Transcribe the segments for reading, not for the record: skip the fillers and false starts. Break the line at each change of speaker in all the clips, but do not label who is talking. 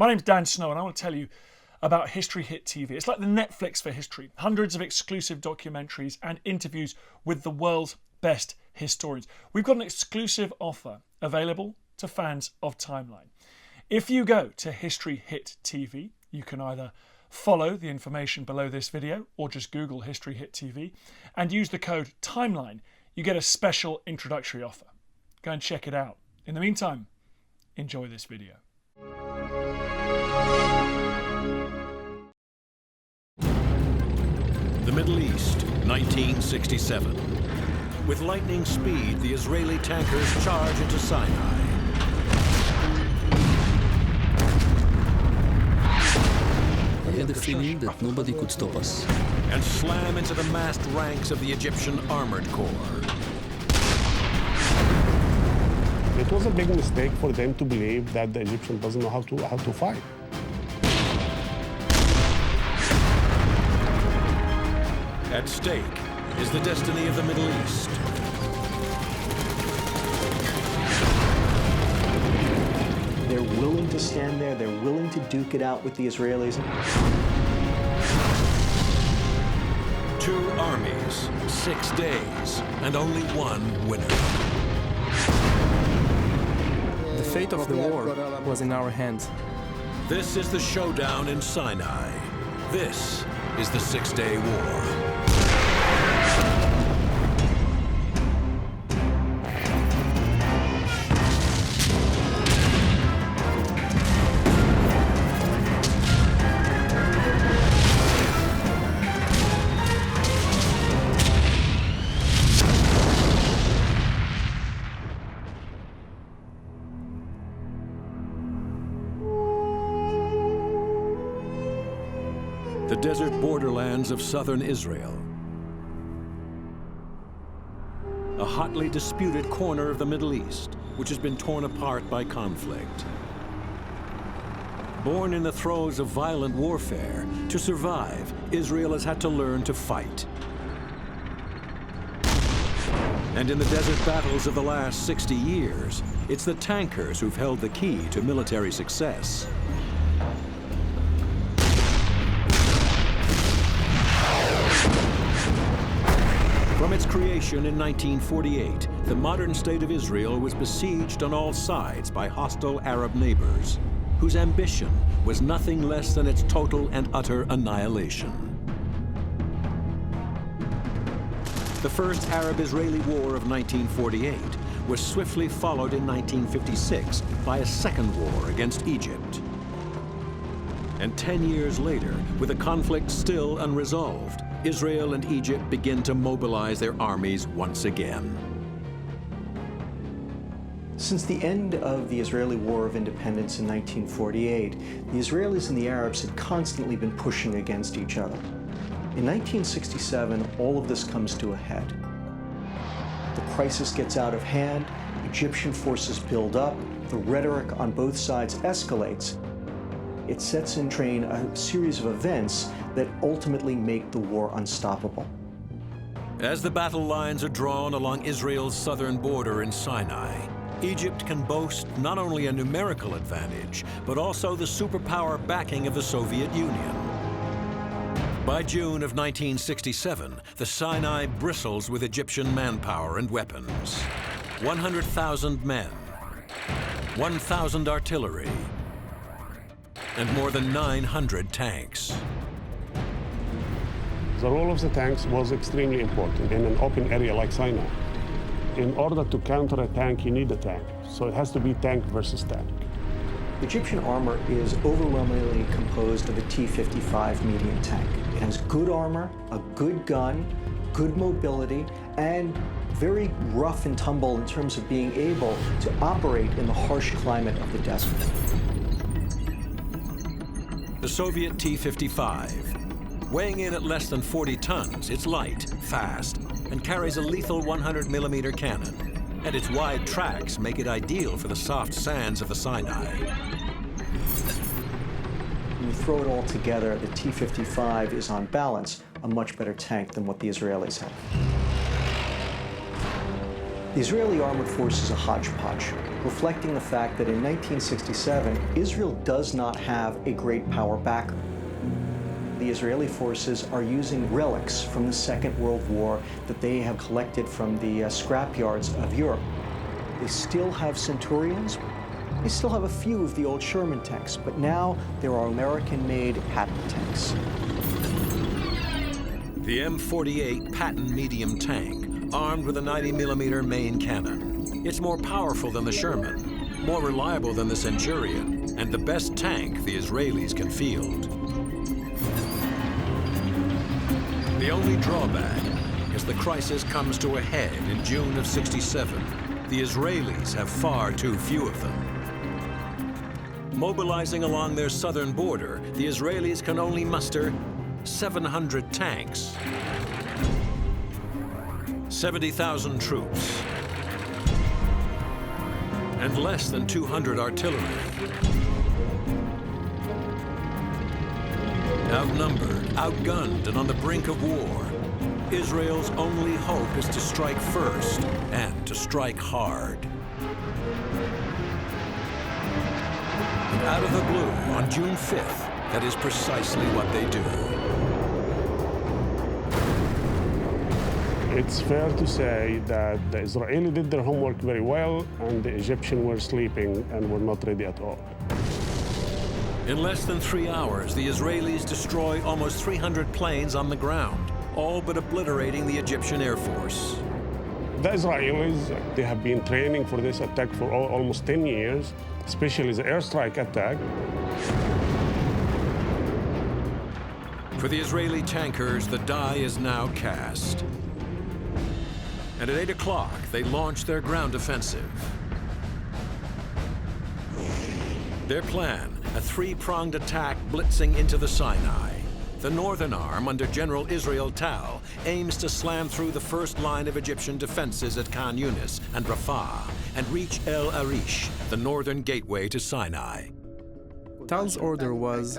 My name's Dan Snow and I want to tell you about History Hit TV. It's like the Netflix for history. Hundreds of exclusive documentaries and interviews with the world's best historians. We've got an exclusive offer available to fans of Timeline. If you go to History Hit TV, you can either follow the information below this video or just Google History Hit TV and use the code TIMELINE. You get a special introductory offer. Go and check it out. In the meantime, enjoy this video.
The Middle East, 1967. With lightning speed, the Israeli tankers charge into Sinai.
I had a feeling that nobody could stop us.
And slam into the massed ranks of the Egyptian Armored Corps.
It was a big mistake for them to believe that the Egyptian doesn't know how to fight.
At stake is the destiny of the Middle East.
They're willing to stand there, they're willing to duke it out with the Israelis.
Two armies, 6 days, and only one winner.
The fate of the war was in our hands.
This is the showdown in Sinai. This is the 6-Day War. The desert borderlands of southern Israel. A hotly disputed corner of the Middle East, which has been torn apart by conflict. Born in the throes of violent warfare, to survive, Israel has had to learn to fight. And in the desert battles of the last 60 years, it's the tankers who've held the key to military success. From its creation in 1948, the modern state of Israel was besieged on all sides by hostile Arab neighbors, whose ambition was nothing less than its total and utter annihilation. The first Arab-Israeli War of 1948 was swiftly followed in 1956 by a second war against Egypt. And 10 years later, with a conflict still unresolved, Israel and Egypt begin to mobilize their armies once again.
Since the end of the Israeli War of Independence in 1948, the Israelis and the Arabs had constantly been pushing against each other. In 1967, all of this comes to a head. The crisis gets out of hand, Egyptian forces build up, the rhetoric on both sides escalates. It sets in train a series of events that ultimately make the war unstoppable.
As the battle lines are drawn along Israel's southern border in Sinai, Egypt can boast not only a numerical advantage, but also the superpower backing of the Soviet Union. By June of 1967, the Sinai bristles with Egyptian manpower and weapons. 100,000 men, 1,000 artillery, and more than 900 tanks.
The role of the tanks was extremely important in an open area like Sinai. In order to counter a tank, you need a tank. So it has to be tank versus tank.
Egyptian armor is overwhelmingly composed of a T-55 medium tank. It has good armor, a good gun, good mobility, and very rough and tumble in terms of being able to operate in the harsh climate of the desert.
The Soviet T-55. Weighing in at less than 40 tons, it's light, fast, and carries a lethal 100mm cannon. And its wide tracks make it ideal for the soft sands of the Sinai.
When you throw it all together, the T-55 is on balance a much better tank than what the Israelis have. The Israeli armored force is a hodgepodge. reflecting the fact that in 1967, Israel does not have a great power backer. The Israeli forces are using relics from the Second World War that they have collected from the scrapyards of Europe. They still have Centurions. They still have a few of the old Sherman tanks, but now there are American-made Patton tanks.
The M48 Patton medium tank, armed with a 90mm main cannon. It's more powerful than the Sherman, more reliable than the Centurion, and the best tank the Israelis can field. The only drawback is the crisis comes to a head in June of '67. The Israelis have far too few of them. Mobilizing along their southern border, the Israelis can only muster 700 tanks, 70,000 troops, and less than 200 artillery. Outnumbered, outgunned, and on the brink of war, Israel's only hope is to strike first and to strike hard. And out of the blue, on June 5th, that is precisely what they do.
It's fair to say that the Israelis did their homework very well, and the Egyptians were sleeping and were not ready at all.
In less than 3 hours, the Israelis destroy almost 300 planes on the ground, all but obliterating the Egyptian Air Force.
The Israelis, they have been training for this attack for almost 10 years, especially the airstrike attack.
For the Israeli tankers, the die is now cast. And at 8 o'clock, they launch their ground offensive. Their plan, a three-pronged attack blitzing into the Sinai. The northern arm, under General Israel Tal, aims to slam through the first line of Egyptian defenses at Khan Yunis and Rafah and reach El Arish, the northern gateway to Sinai.
Tal's order was,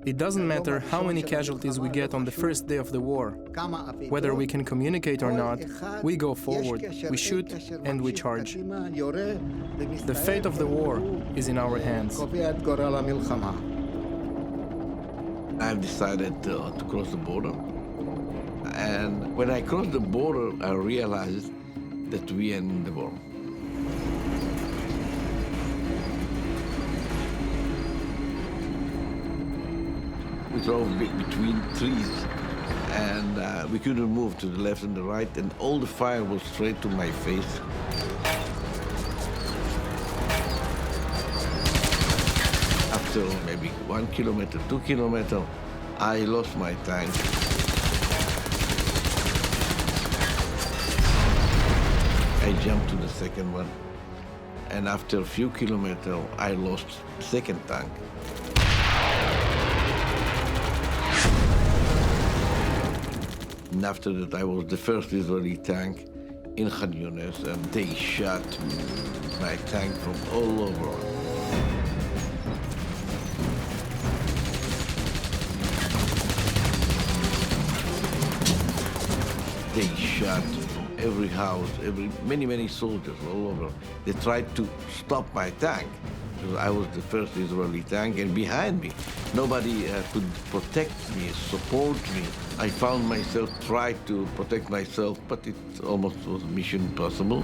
it doesn't matter how many casualties we get on the first day of the war. Whether we can communicate or not, we go forward, we shoot, and we charge. The fate of the war is in our hands.
I've decided to cross the border. And when I crossed the border, I realized that we are in the war. We drove between trees, and we couldn't move to the left and the right, and all the fire was straight to my face. After maybe 1 kilometer, 2 kilometers, I lost my tank. I jumped to the second one, and after a few kilometers, I lost the second tank. And after that, I was the first Israeli tank in Khan Yunis, and they shot my tank from all over. They shot from every house, many soldiers all over. They tried to stop my tank, because I was the first Israeli tank, and behind me, nobody could protect me, support me. I found myself trying to protect myself, but it almost was mission impossible.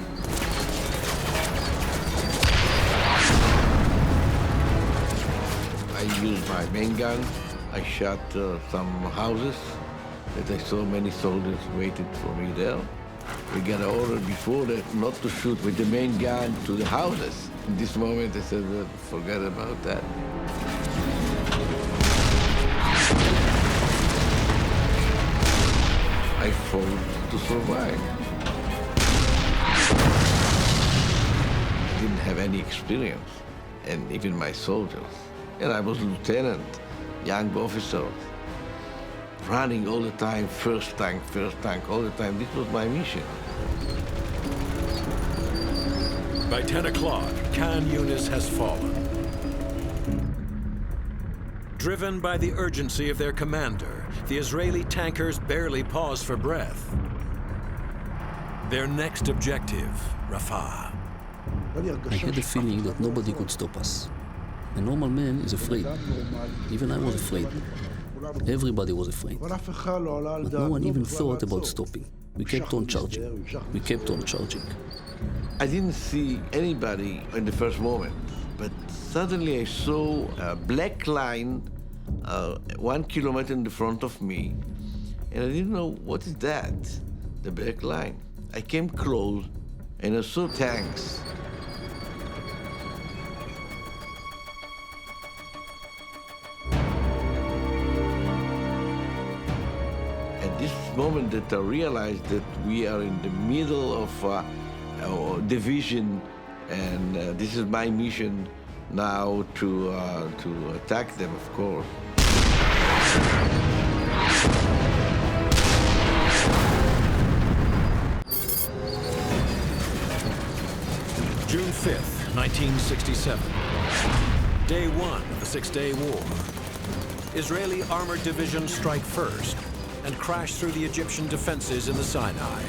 I used my main gun. I shot some houses that I saw many soldiers waited for me there. We got an order before that not to shoot with the main gun to the houses. In this moment, I said, well, forget about that. I fought to survive. I didn't have any experience, and even my soldiers. And I was lieutenant, young officer, running all the time, first tank, all the time. This was my mission.
By 10 o'clock, Khan Yunis has fallen. Driven by the urgency of their commander, the Israeli tankers barely pause for breath. Their next objective, Rafah.
I had the feeling that nobody could stop us. A normal man is afraid. Even I was afraid. Everybody was afraid. But no one even thought about stopping. We kept on charging. We kept on charging.
I didn't see anybody in the first moment, but suddenly I saw a black line 1 kilometer in the front of me, and I didn't know what is that, the black line. I came close, and I saw tanks. At this moment that I realized that we are in the middle of a division, and this is my mission now to attack them, of course.
June 5th, 1967. Day 1 of the Six-Day War. Israeli armored divisions strike first and crash through the Egyptian defenses in the Sinai.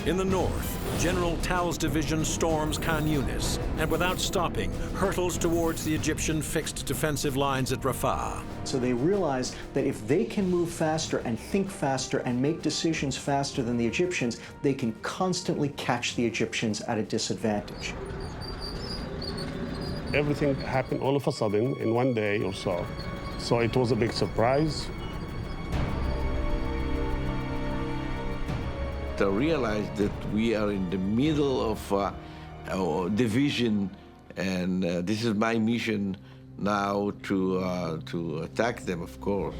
In the north, General Tal's division storms Khan Yunis and without stopping hurtles towards the Egyptian fixed defensive lines at Rafah.
So they realized that if they can move faster and think faster and make decisions faster than the Egyptians, they can constantly catch the Egyptians at a disadvantage.
Everything happened all of a sudden in one day or so. So it was a big surprise.
I realized that we are in the middle of a division, and this is my mission now to attack them, of course.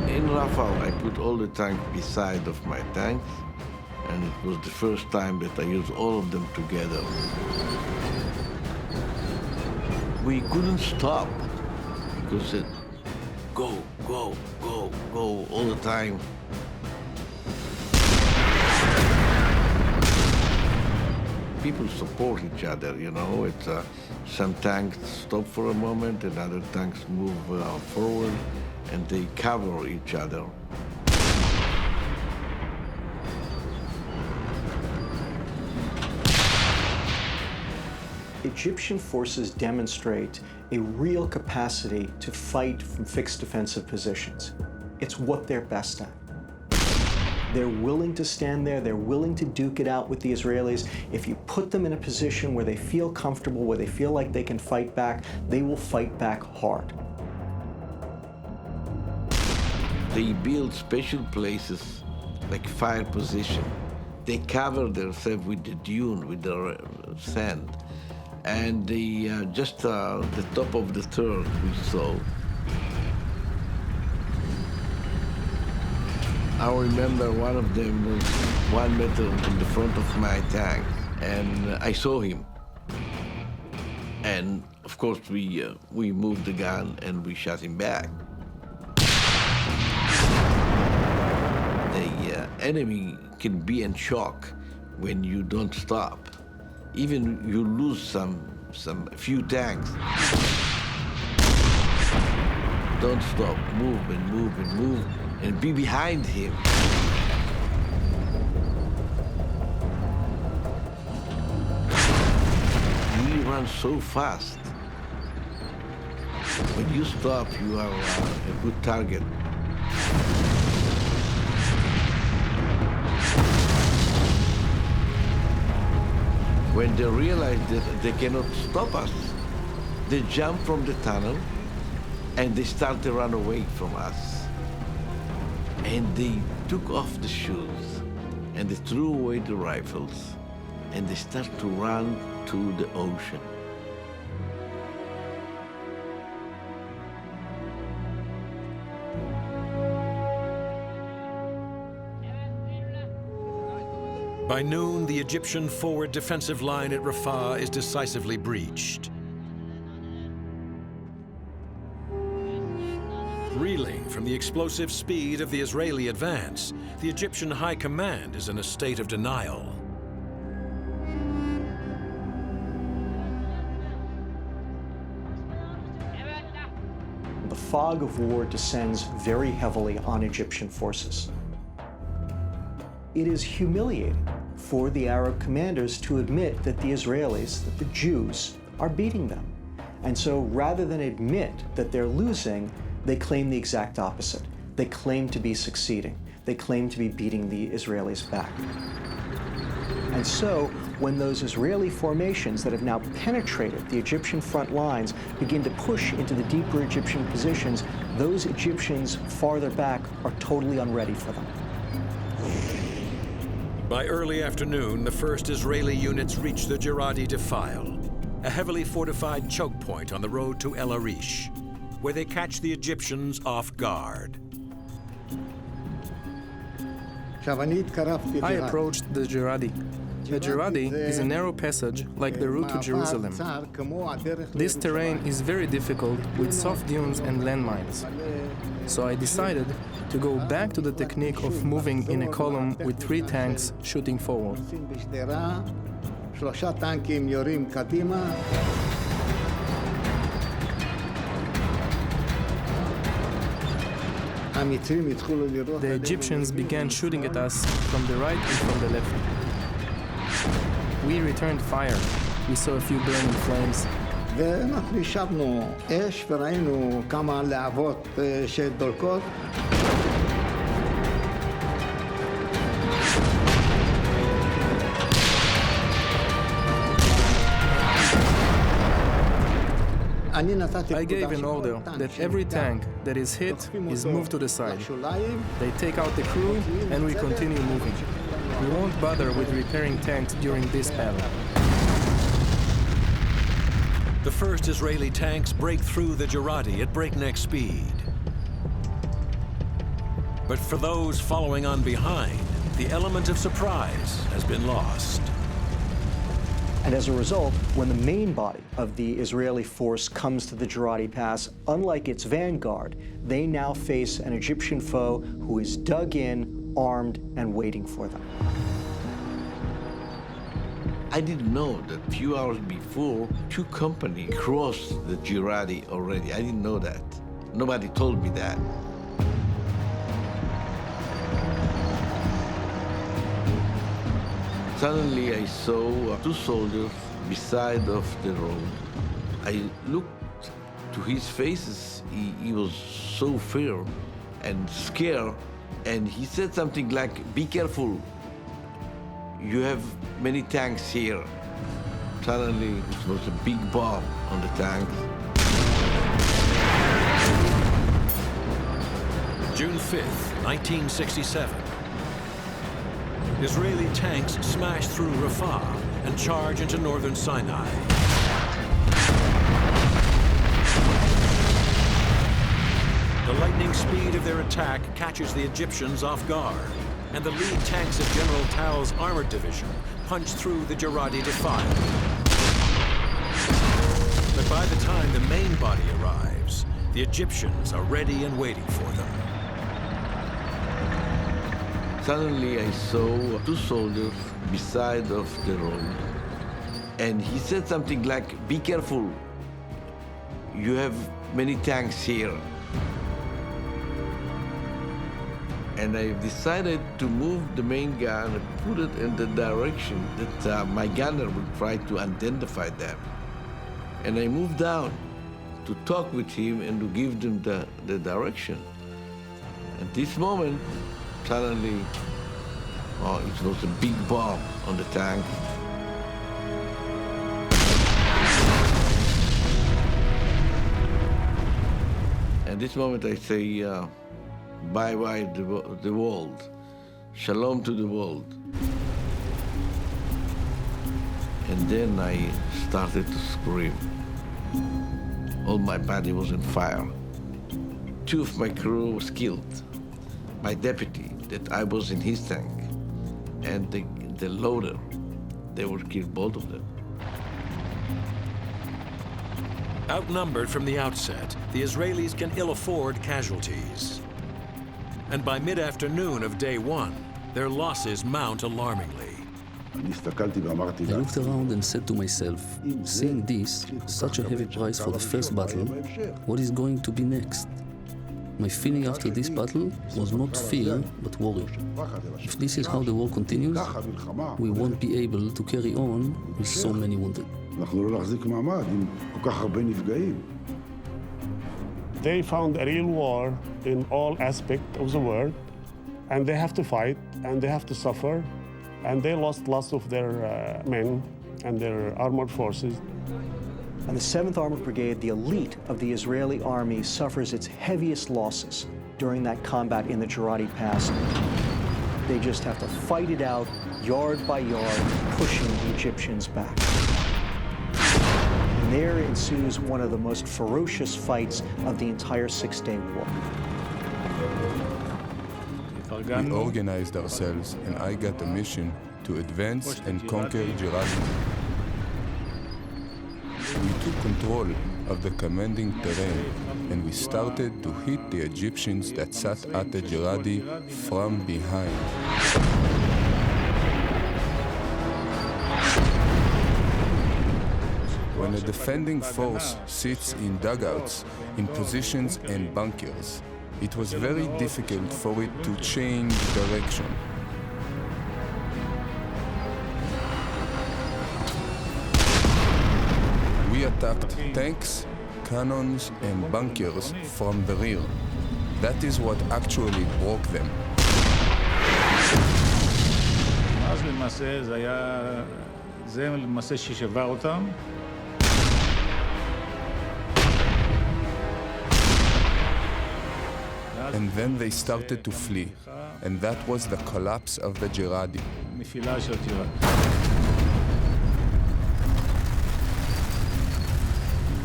In Rafah, I put all the tanks beside of my tanks, and it was the first time that I used all of them together. We couldn't stop because it go, go, go, go all the time. People support each other, you know. It's some tanks stop for a moment, and other tanks move forward, and they cover each other.
Egyptian forces demonstrate a real capacity to fight from fixed defensive positions. It's what they're best at. They're willing to stand there, they're willing to duke it out with the Israelis. If you put them in a position where they feel comfortable, where they feel like they can fight back, they will fight back hard.
They build special places like fire position. They cover themselves with the dune, with the sand. And just the top of the third we saw. I remember one of them was 1 meter in the front of my tank, and I saw him. And of course we moved the gun and we shot him back. The enemy can be in shock when you don't stop. Even you lose some few tanks. Don't stop, move and move and move, and be behind him. We run so fast. When you stop, you are a good target. When they realize that they cannot stop us, they jump from the tunnel and they start to run away from us. And they took off the shoes and they threw away the rifles and they start to run to the ocean.
By noon, the Egyptian forward defensive line at Rafah is decisively breached. Reeling from the explosive speed of the Israeli advance, the Egyptian high command is in a state of denial.
fog of war descends very heavily on Egyptian forces. It is humiliating for the Arab commanders to admit that the Israelis, that the Jews, are beating them. And so rather than admit that they're losing, they claim the exact opposite. They claim to be succeeding. They claim to be beating the Israelis back. And so when those Israeli formations that have now penetrated the Egyptian front lines begin to push into the deeper Egyptian positions, those Egyptians farther back are totally unready for them.
By early afternoon, the first Israeli units reach the Jaradi defile, a heavily fortified choke point on the road to El Arish, where they catch the Egyptians off guard.
I approached the Jaradi. The Jaradi is a narrow passage like the route to Jerusalem. This terrain is very difficult with soft dunes and landmines. So I decided to go back to the technique of moving in a column with 3 tanks shooting forward. The Egyptians began shooting at us from the right and from the left. We returned fire. We saw a few burning flames.
ואנחנו יישבנו אש וראינו כמה להבות שדולקות.
I gave an order that every tank that is hit is moved to the side. They take out the crew and we continue moving. We won't bother with repairing tanks during this battle.
The first Israeli tanks break through the Jaradi at breakneck speed. But for those following on behind, the element of surprise has been lost.
And as a result, when the main body of the Israeli force comes to the Jaradi Pass, unlike its vanguard, they now face an Egyptian foe who is dug in, armed, and waiting for them.
I didn't know that a few hours before, 2 companies crossed the Jaradi already. I didn't know that. Nobody told me that. Suddenly I saw 2 soldiers beside of the road. I looked to his faces. He was so fear and scared, and he said something like, "Be careful. You have many tanks here." Suddenly, it was a big bomb on the tanks.
June 5th, 1967. Israeli tanks smash through Rafah and charge into northern Sinai. The lightning speed of their attack catches the Egyptians off guard, and the lead tanks of General Tal's armored division punch through the Jaradi defile. But by the time the main body arrives, the Egyptians are ready and waiting for them.
Suddenly I saw 2 soldiers beside of the road, and he said something like, "Be careful. You have many tanks here." And I decided to move the main gun and put it in the direction that my gunner would try to identify them. And I moved down to talk with him and to give them the direction. At this moment, suddenly, it was a big bomb on the tank. At this moment, I say, bye-bye the world. Shalom to the world. And then I started to scream. All my body was on fire. 2 of my crew was killed. My deputy, that I was in his tank, and the loader, they were killed, both of them.
Outnumbered from the outset, the Israelis can ill afford casualties. And by mid-afternoon of day 1, their losses mount alarmingly.
I looked around and said to myself, seeing this, such a heavy price for the first battle, what is going to be next? My feeling after this battle was not fear, but worry. If this is how the war continues, we won't be able to carry on with so many wounded.
They found a real war in all aspects of the world, and they have to fight, and they have to suffer, and they lost lots of their men and their armored forces.
And the 7th Armored Brigade, the elite of the Israeli army, suffers its heaviest losses during that combat in the Jaradi Pass. They just have to fight it out, yard by yard, pushing the Egyptians back. And there ensues one of the most ferocious fights of the entire Six-Day War.
We organized ourselves, and I got a mission to advance and conquer Jaradi. We took control of the commanding terrain, and we started to hit the Egyptians that sat at the Jaradi from behind. When a defending force sits in dugouts, in positions and bunkers, it was very difficult for it to change direction. We attacked tanks, cannons, and bunkers from the rear. That is what actually broke them.
אז למעשה זה למעשה ששבר אותם.
And then they started to flee, and that was the collapse of the Jaradi.
נפילה של ג'ראדי.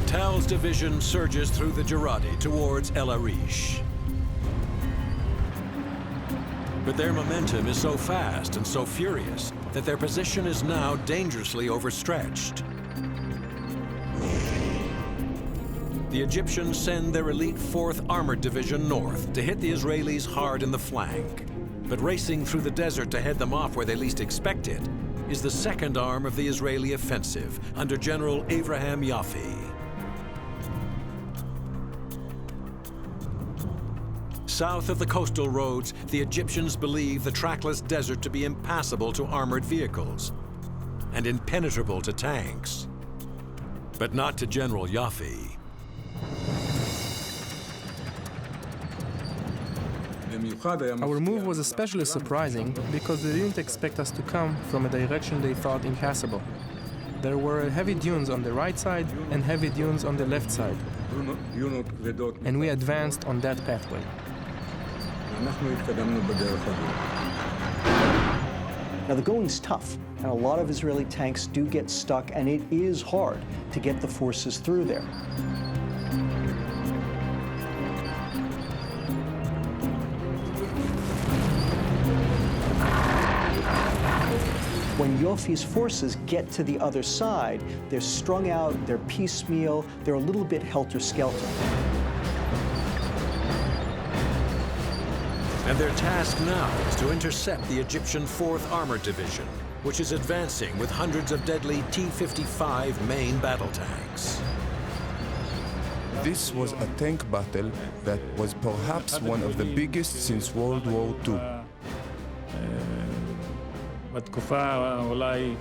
Tal's division surges through the Jaradi towards El Arish. But their momentum is so fast and so furious that their position is now dangerously overstretched. The Egyptians send their elite 4th Armored Division north to hit the Israelis hard in the flank. But racing through the desert to head them off where they least expect it is the 2nd arm of the Israeli offensive under General Avraham Yaffe. South of the coastal roads, the Egyptians believe the trackless desert to be impassable to armored vehicles and impenetrable to tanks. But not to General Yaffe.
Our move was especially surprising because they didn't expect us to come from a direction they thought impassable. There were heavy dunes on the right side and heavy dunes on the left side, and we advanced on that pathway.
Now the going's tough, and a lot of Israeli tanks do get stuck, and it is hard to get the forces through there. When Yoffe's forces get to the other side, they're strung out, they're piecemeal, they're a little bit helter-skelter.
And their task now is to intercept the Egyptian 4th Armored Division, which is advancing with hundreds of deadly T-55 main battle tanks.
This was a tank battle that was perhaps one of the biggest since World War II.
בתקופה אולי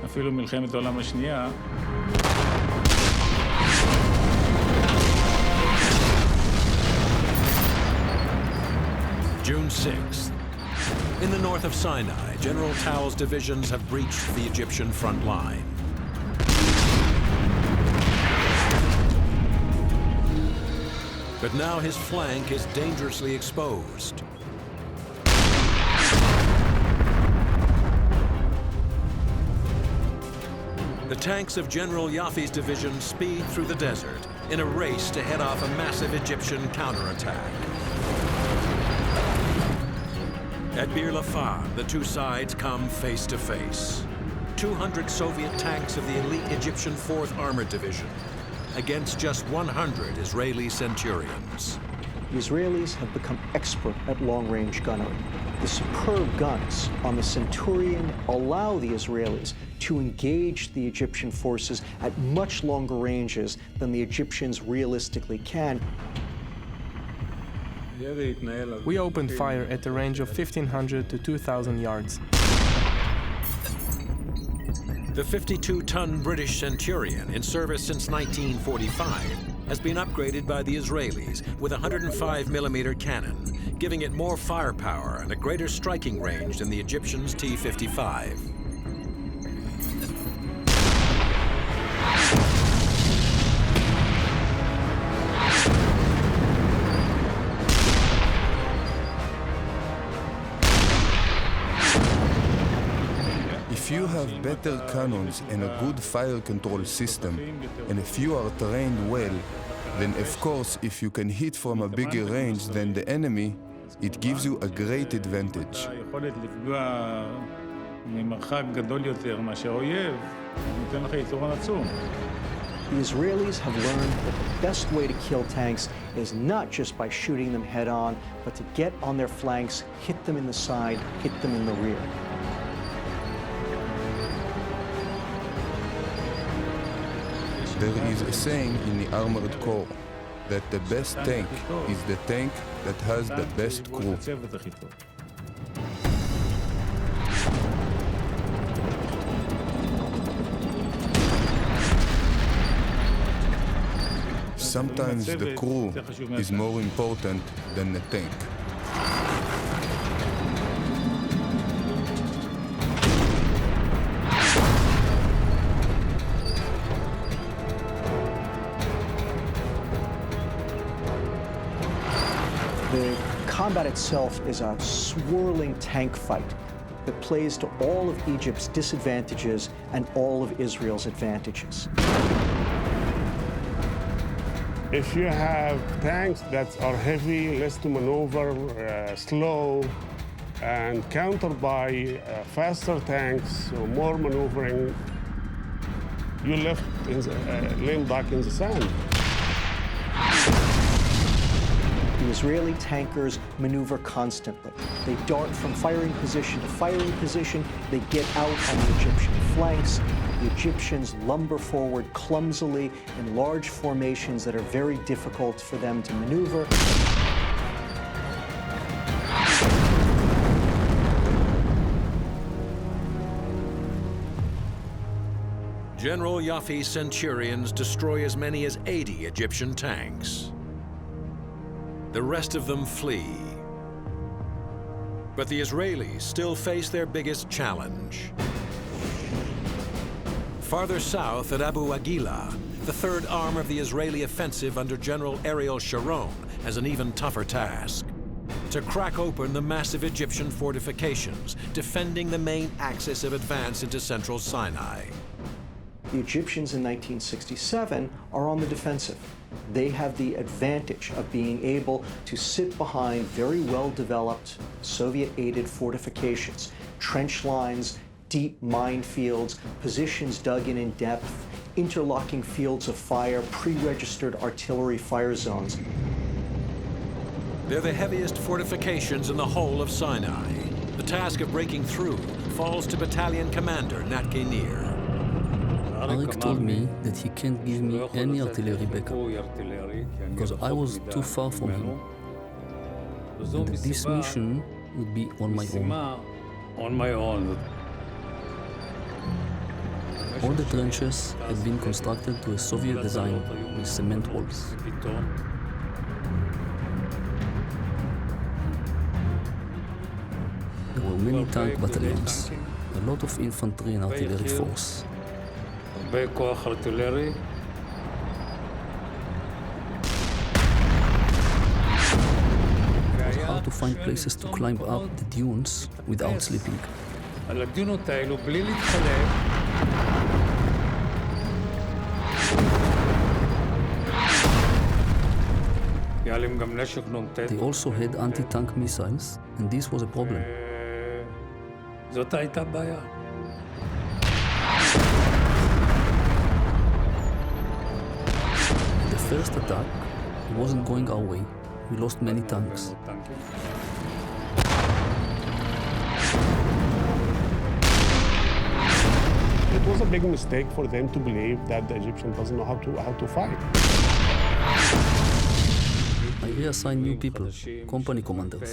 אפילו מלחמת העולם השנייה.
June 6th. In the north of Sinai, General Tal's divisions have breached the Egyptian front line. But now his flank is dangerously exposed. The tanks of General Yaffe's division speed through the desert in a race to head off a massive Egyptian counterattack. At Bir Lafam, the two sides come face to face. 200 Soviet tanks of the elite Egyptian 4th Armored Division against just 100 Israeli Centurions.
The Israelis have become expert at long-range gunnery. The superb guns on the Centurion allow the Israelis to engage the Egyptian forces at much longer ranges than the Egyptians realistically can.
We opened fire at a range of 1,500 to 2,000 yards.
The 52-ton British Centurion, in service since 1945, has been upgraded by the Israelis with a 105mm cannon, giving it more firepower and a greater striking range than the Egyptians' T-55.
If you have better cannons and a good fire control system, and if you are trained well, then of course, if you can hit from a bigger range than the enemy, it gives you a great advantage.
The Israelis have learned that the best way to kill tanks is not just by shooting them head on, but to get on their flanks, hit them in the side, hit them in the rear.
There is a saying in the armored corps that the best tank is the tank that has the best crew. Sometimes the crew is more important than the tank.
The combat itself is a swirling tank fight that plays to all of Egypt's disadvantages and all of Israel's advantages.
If you have tanks that are heavy, less to maneuver, slow, and countered by faster tanks, or more maneuvering, you're left laying back in the sand.
The Israeli tankers maneuver constantly. They dart from firing position to firing position. They get out on the Egyptian flanks. The Egyptians lumber forward clumsily in large formations that are very difficult for them to maneuver.
General Yafi's Centurions destroy as many as 80 Egyptian tanks. The rest of them flee. But the Israelis still face their biggest challenge. Farther south at Abu Aguilar, the third arm of the Israeli offensive under General Ariel Sharon has an even tougher task: to crack open the massive Egyptian fortifications, defending the main axis of advance into central Sinai.
The Egyptians in 1967 are on the defensive. They have the advantage of being able to sit behind very well-developed Soviet-aided fortifications, trench lines, deep minefields, positions dug in depth, interlocking fields of fire, pre-registered artillery fire zones.
They're the heaviest fortifications in the whole of Sinai. The task of breaking through falls to Battalion Commander Nat Gainier.
Arik told me that he can't give me any artillery backup because I was too far from him, and that this mission would be on my own. All the trenches had been constructed to a Soviet design with cement walls. There were many tank battalions, a lot of infantry and artillery force. It was hard to find places to climb up the dunes without sleeping. They also had anti-tank missiles, and this was a problem. The first attack wasn't going our way. We lost many tanks.
It was a big mistake for them to believe that the Egyptian doesn't know how to fight.
I reassigned new people, company commanders.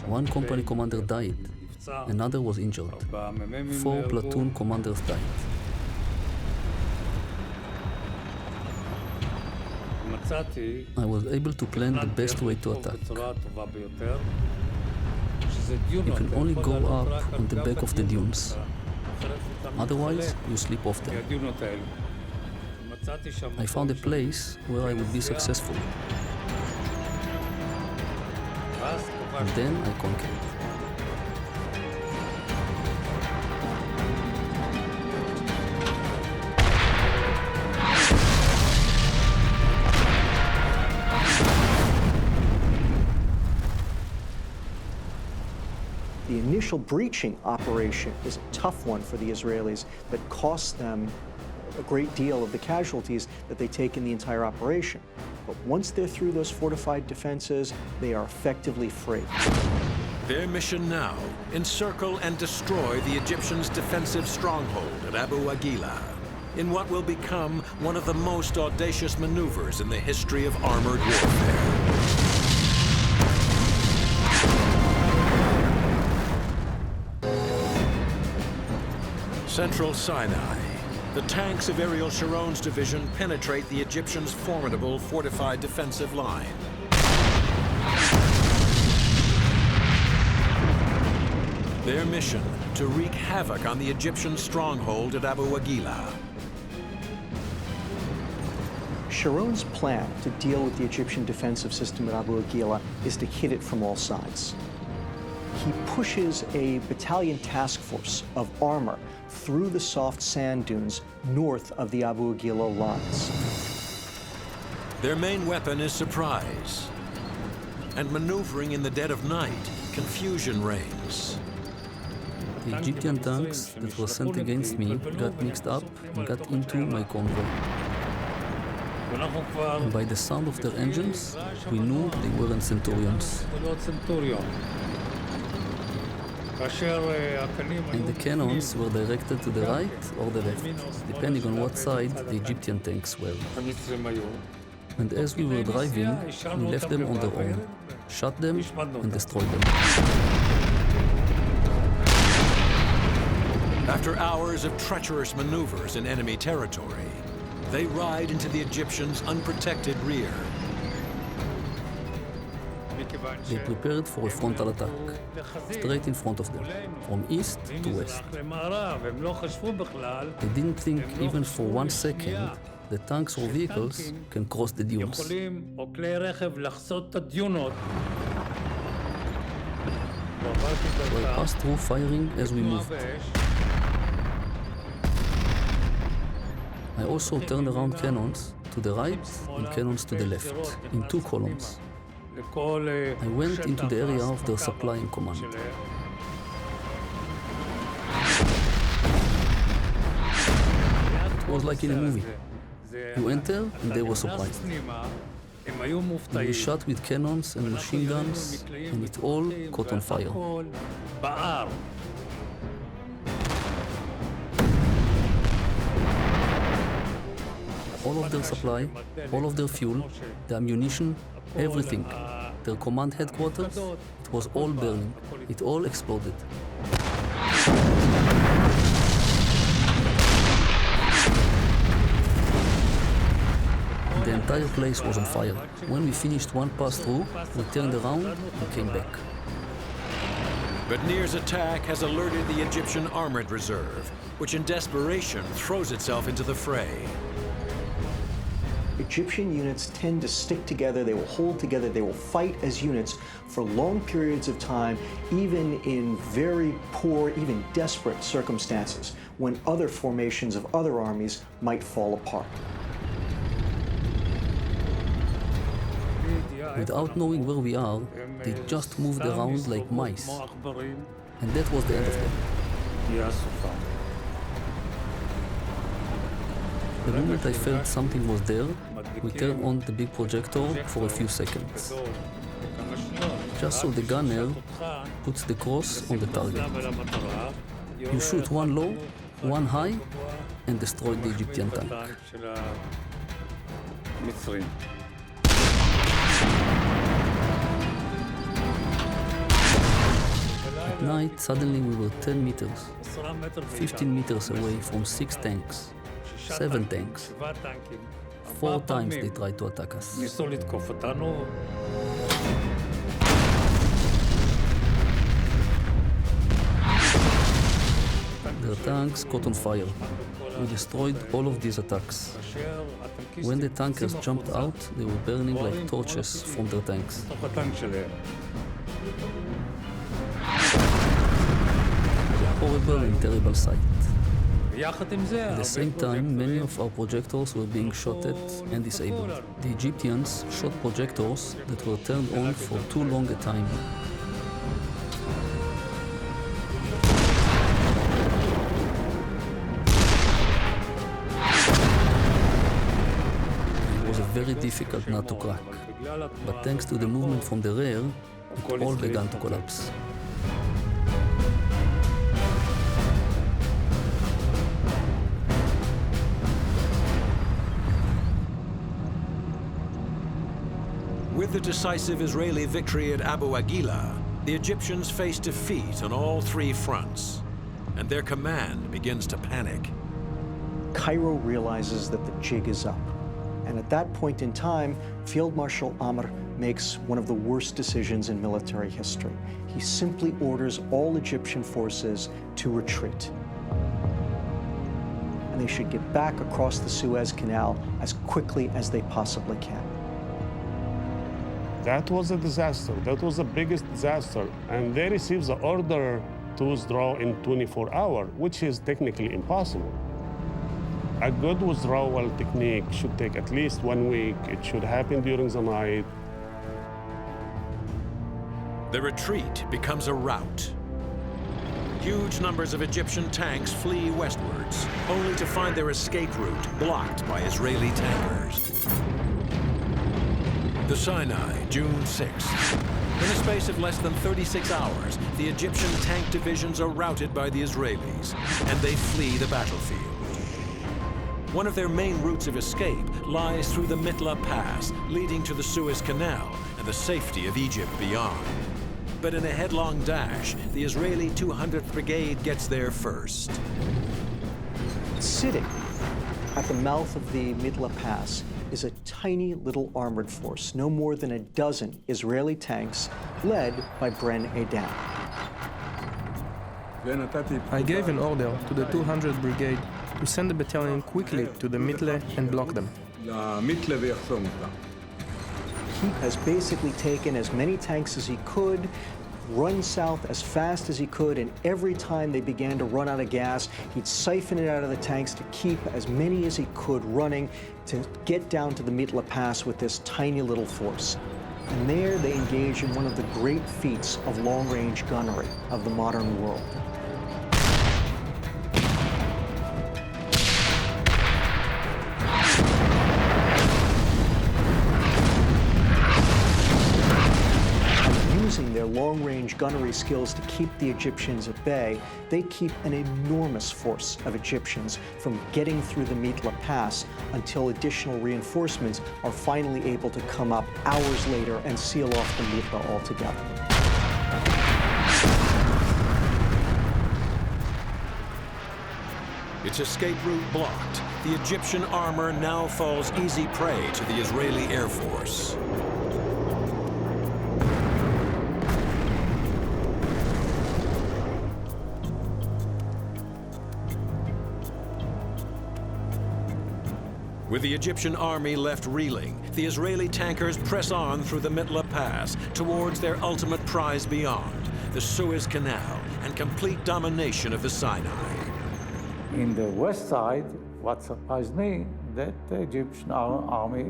One company commander died, another was injured. 4 platoon commanders died. I was able to plan the best way to attack. You can only go up on the back of the dunes. Otherwise, you slip off them. I found a place where I would be successful. And then I conquered.
The initial breaching operation is a tough one for the Israelis that costs them a great deal of the casualties that they take in the entire operation. But once they're through those fortified defenses, they are effectively free.
Their mission now, encircle and destroy the Egyptians' defensive stronghold at Abu Aguilar, in what will become one of the most audacious maneuvers in the history of armored warfare. Central Sinai. The tanks of Ariel Sharon's division penetrate the Egyptians' formidable fortified defensive line. Their mission, to wreak havoc on the Egyptian stronghold at Abu Aguilar.
Sharon's plan to deal with the Egyptian defensive system at Abu Aguilar is to hit it from all sides. He pushes a battalion task force of armor through the soft sand dunes north of the Abu Aguilar lines.
Their main weapon is surprise. And maneuvering in the dead of night, confusion reigns.
The Egyptian tanks that were sent against me got mixed up and got into my convoy. And by the sound of their engines, we knew they weren't Centurions. And the cannons were directed to the right or the left, depending on what side the Egyptian tanks were. And as we were driving, we left them on their own, shot them and destroyed them.
After hours of treacherous maneuvers in enemy territory, they ride into the Egyptians' unprotected rear.
They prepared for a frontal attack, straight in front of them, from east to west. They didn't think even for 1 second that tanks or vehicles can cross the dunes. We passed through firing as we moved. I also turned around cannons to the right and cannons to the left, in 2 columns. I went into the area of their supply and command. It was like in a movie. You enter and they were surprised. And we shot with cannons and machine guns, and it all caught on fire. All of their supply, all of their fuel, the ammunition, everything. Their command headquarters, it was all burning. It all exploded. The entire place was on fire. When we finished one pass through, we turned around and came back.
But Nir's attack has alerted the Egyptian armored reserve, which in desperation throws itself into the fray.
Egyptian units tend to stick together, they will hold together, they will fight as units for long periods of time, even in very poor, even desperate circumstances, when other formations of other armies might fall apart.
Without knowing where we are, they just moved around like mice. And that was the end of them. The moment I felt something was there, we turned on the big projector for a few seconds. Just so the gunner puts the cross on the target. You shoot one low, one high, and destroy the Egyptian tank. night, suddenly we were 10 meters, 15 meters away from 6 tanks, 7 tanks. 4 times they tried to attack us.
ניסו לתקוף אותנו.
Their tanks caught on fire. We destroyed all of these attacks. When the tankers jumped out, they were burning like torches from their tanks. Horrible and terrible sight. At the same time, many of our projectors were being shot at and disabled. The Egyptians shot projectors that were turned on for too long a time. It was very difficult nut to crack, but thanks to the movement from the rear, it all began to collapse.
With the decisive Israeli victory at Abu Aguilar, the Egyptians face defeat on all 3 fronts, and their command begins to panic.
Cairo realizes that the jig is up. And at that point in time, Field Marshal Amr makes one of the worst decisions in military history. He simply orders all Egyptian forces to retreat. And they should get back across the Suez Canal as quickly as they possibly can.
That was a disaster. That was the biggest disaster. And they received the order to withdraw in 24 hours, which is technically impossible. A good withdrawal technique should take at least 1 week. It should happen during the night.
The retreat becomes a rout. Huge numbers of Egyptian tanks flee westwards, only to find their escape route blocked by Israeli tankers. The Sinai, June 6th. In a space of less than 36 hours, the Egyptian tank divisions are routed by the Israelis, and they flee the battlefield. One of their main routes of escape lies through the Midla Pass, leading to the Suez Canal and the safety of Egypt beyond. But in a headlong dash, the Israeli 200th Brigade gets there first.
Sitting at the mouth of the Midla Pass is a tiny little armored force, no more than a dozen Israeli tanks, led by Bren Edan.
I gave an order to the 200th Brigade to send a battalion quickly to the Midla and block them.
He has basically taken as many tanks as he could, run south as fast as he could, and every time they began to run out of gas, he'd siphon it out of the tanks to keep as many as he could running to get down to the Midla Pass with this tiny little force. And there they engage in one of the great feats of long-range gunnery of the modern world. Using their long-range gunnery skills to keep the Egyptians at bay, they keep an enormous force of Egyptians from getting through the Midla Pass until additional reinforcements are finally able to come up hours later and seal off the Midla altogether.
Its escape route blocked, the Egyptian armor now falls easy prey to the Israeli Air Force. With the Egyptian army left reeling, the Israeli tankers press on through the Midla Pass towards their ultimate prize beyond, the Suez Canal, and complete domination of the Sinai.
In the west side, what surprised me, that the Egyptian army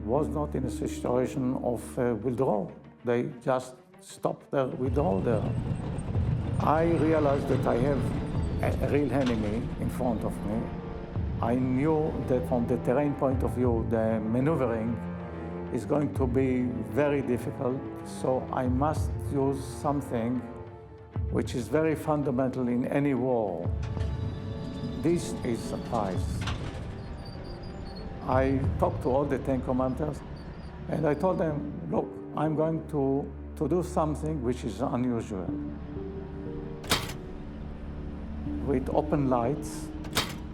was not in a situation of withdrawal. They just stopped their withdrawal there. I realized that I have a real enemy in front of me. I knew that from the terrain point of view, the maneuvering is going to be very difficult, so I must use something which is very fundamental in any war. This is surprise. I talked to all the tank commanders, and I told them, look, I'm going to do something which is unusual. With open lights,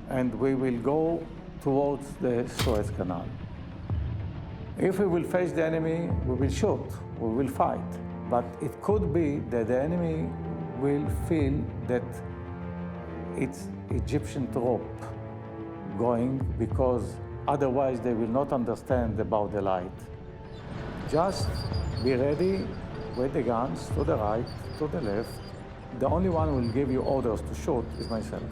and we will go towards the Suez Canal. If we will face the enemy, we will shoot, we will fight. But it could be that the enemy will feel that it's Egyptian troop going, because otherwise they will not understand about the light. Just be ready with the guns to the right, to the left. The only one who will give you orders to shoot is myself.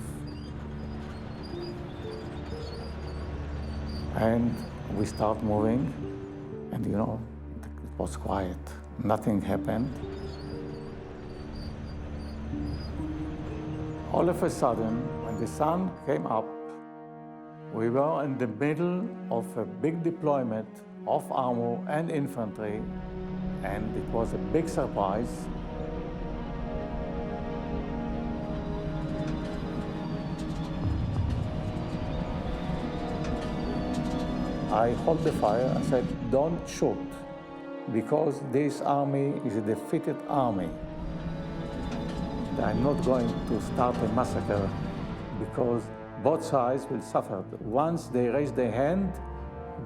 And we start moving, and you know, it was quiet. Nothing happened. All of a sudden, when the sun came up, we were in the middle of a big deployment of armor and infantry, and it was a big surprise. I hold the fire. I said, don't shoot, because this army is a defeated army. I'm not going to start a massacre, because both sides will suffer. Once they raise their hand,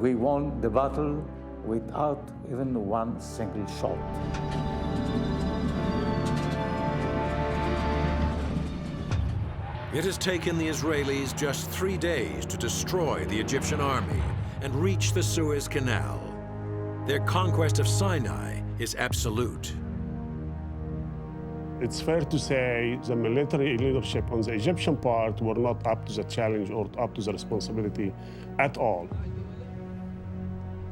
we won the battle without even one single shot.
It has taken the Israelis just 3 days to destroy the Egyptian army and reach the Suez Canal. Their conquest of Sinai is absolute.
It's fair to say the military leadership on the Egyptian part were not up to the challenge or up to the responsibility at all.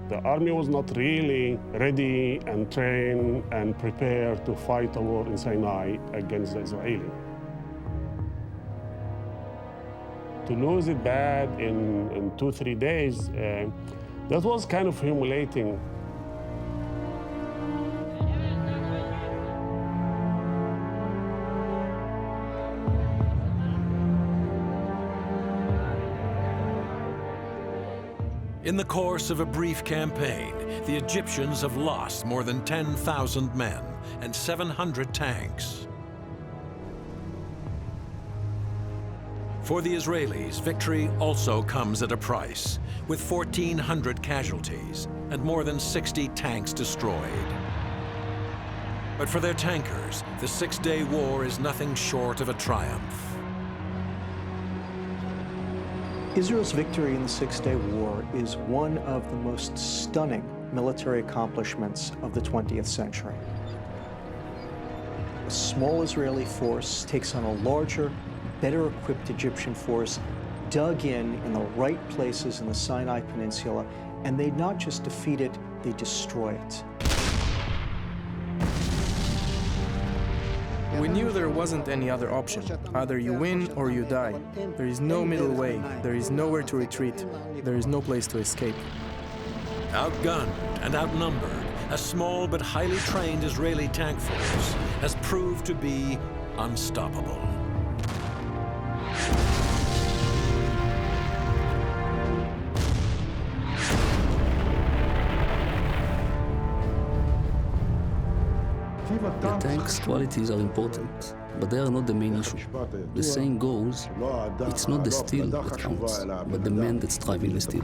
The army was not really ready and trained and prepared to fight a war in Sinai against the Israeli. To lose it bad in 2-3 days, that was kind of humiliating.
In the course of a brief campaign, the Egyptians have lost more than 10,000 men and 700 tanks. For the Israelis, victory also comes at a price, with 1,400 casualties and more than 60 tanks destroyed. But for their tankers, the 6-day war is nothing short of a triumph.
Israel's victory in the Six-Day War is one of the most stunning military accomplishments of the 20th century. A small Israeli force takes on a larger, better equipped Egyptian force, dug in the right places in the Sinai Peninsula, and they not just defeat it, they destroy it.
We knew there wasn't any other option. Either you win or you die. There is no middle way. There is nowhere to retreat. There is no place to escape.
Outgunned and outnumbered, a small but highly trained Israeli tank force has proved to be unstoppable.
The tank's qualities are important, but they are not the main issue. The saying goes, it's not the steel that counts, but the men that strive in the steel.